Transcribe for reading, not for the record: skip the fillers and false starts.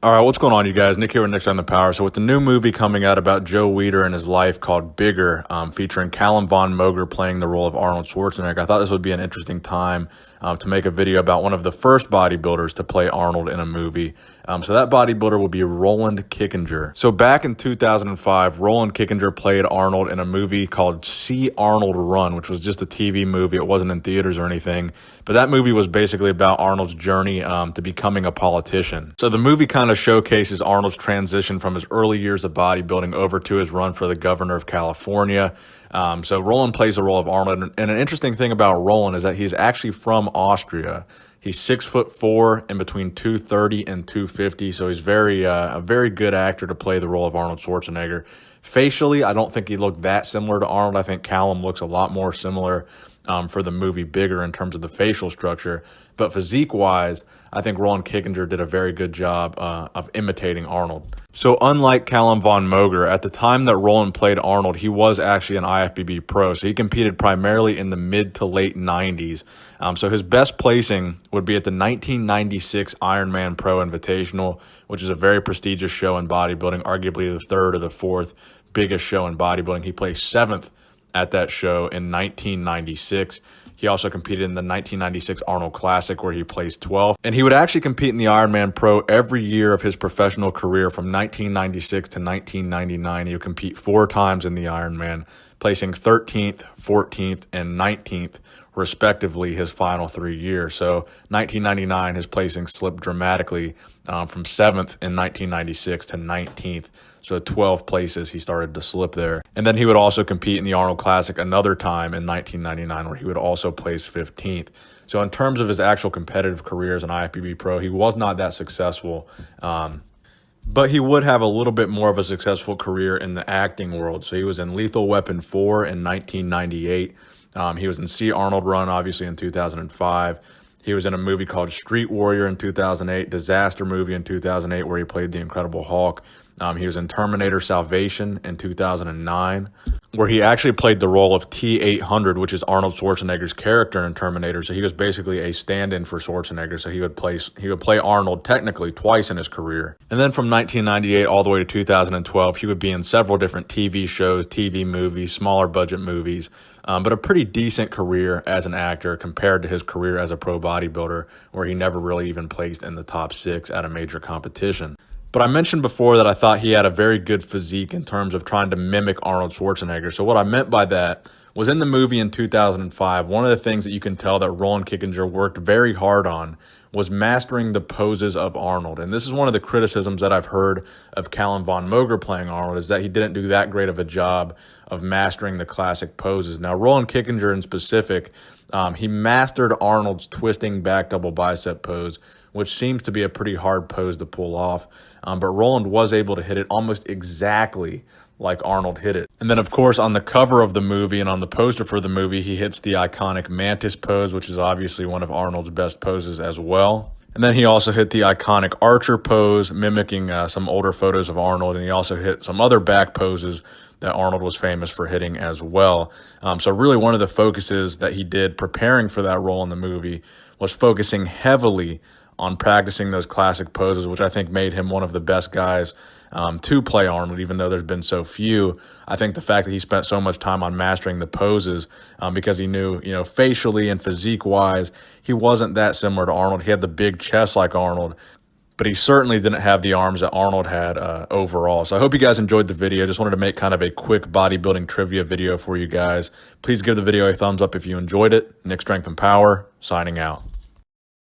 All right, what's going on, you guys? Nick here with Nick's on the Power. So with the new movie coming out about Joe Weider and his life called Bigger, featuring Calum Von Moger playing the role of Arnold Schwarzenegger, I thought this would be an interesting time to make a video about one of the first bodybuilders to play Arnold in a movie. So that bodybuilder will be Roland Kickinger. So back in 2005, Roland Kickinger played Arnold in a movie called See Arnold Run, which was just a TV movie. It wasn't in theaters or anything. But that movie was basically about Arnold's journey to becoming a politician. So the movie kind of showcases Arnold's transition from his early years of bodybuilding over to his run for the governor of California. So Roland plays the role of Arnold. And an interesting thing about Roland is that he's actually from Austria. He's 6'4" and between 230 and 250. So he's a very good actor to play the role of Arnold Schwarzenegger. Facially, I don't think he looked that similar to Arnold. I think Calum looks a lot more similar for the movie Bigger in terms of the facial structure. But physique-wise, I think Roland Kickinger did a very good job of imitating Arnold. So unlike Calum Von Moger, at the time that Roland played Arnold, he was actually an IFBB pro. So he competed primarily in the mid to late 90s. So his best placing would be at the 1996 Ironman Pro Invitational, which is a very prestigious show in bodybuilding, arguably the third or the fourth biggest show in bodybuilding. He placed 7th at that show in 1996. He also competed in the 1996 Arnold Classic, where he placed 12th. And he would actually compete in the Ironman Pro every year of his professional career from 1996 to 1999. He would compete 4 times in the Ironman, placing 13th, 14th, and 19th, respectively, his final 3 years. So 1999, his placing slipped dramatically from 7th in 1996 to 19th. So 12 places he started to slip there. And then he would also compete in the Arnold Classic another time in 1999, where he would also place 15th. So in terms of his actual competitive career as an IFBB pro, he was not that successful. But he would have a little bit more of a successful career in the acting world. So he was in Lethal Weapon 4 in 1998. He was in See Arnold Run, obviously, in 2005. He was in a movie called Street Warrior in 2008, disaster movie in 2008, where he played the Incredible Hulk. He was in Terminator Salvation in 2009, where he actually played the role of T-800, which is Arnold Schwarzenegger's character in Terminator. So he was basically a stand-in for Schwarzenegger. So he would play Arnold technically twice in his career. And then from 1998 all the way to 2012, he would be in several different TV shows, TV movies, smaller budget movies, but a pretty decent career as an actor compared to his career as a pro bodybuilder, where he never really even placed in the top 6 at a major competition. But I mentioned before that I thought he had a very good physique in terms of trying to mimic Arnold Schwarzenegger. So what I meant by that was, in the movie in 2005, one of the things that you can tell that Roland Kickinger worked very hard on was mastering the poses of Arnold. And this is one of the criticisms that I've heard of Calum Von Moger playing Arnold, is that he didn't do that great of a job of mastering the classic poses. Now, Roland Kickinger in specific, he mastered Arnold's twisting back double bicep pose, which seems to be a pretty hard pose to pull off. But Roland was able to hit it almost exactly like Arnold hit it. And then, of course, on the cover of the movie and on the poster for the movie, he hits the iconic mantis pose, which is obviously one of Arnold's best poses as well. And then he also hit the iconic archer pose, mimicking some older photos of Arnold. And he also hit some other back poses that Arnold was famous for hitting as well. So really one of the focuses that he did preparing for that role in the movie was focusing heavily on practicing those classic poses, which I think made him one of the best guys to play Arnold, even though there's been so few. I think the fact that he spent so much time on mastering the poses because he knew, facially and physique-wise, he wasn't that similar to Arnold. He had the big chest like Arnold, but he certainly didn't have the arms that Arnold had overall. So I hope you guys enjoyed the video. Just wanted to make kind of a quick bodybuilding trivia video for you guys. Please give the video a thumbs up if you enjoyed it. Nick Strength and Power, signing out.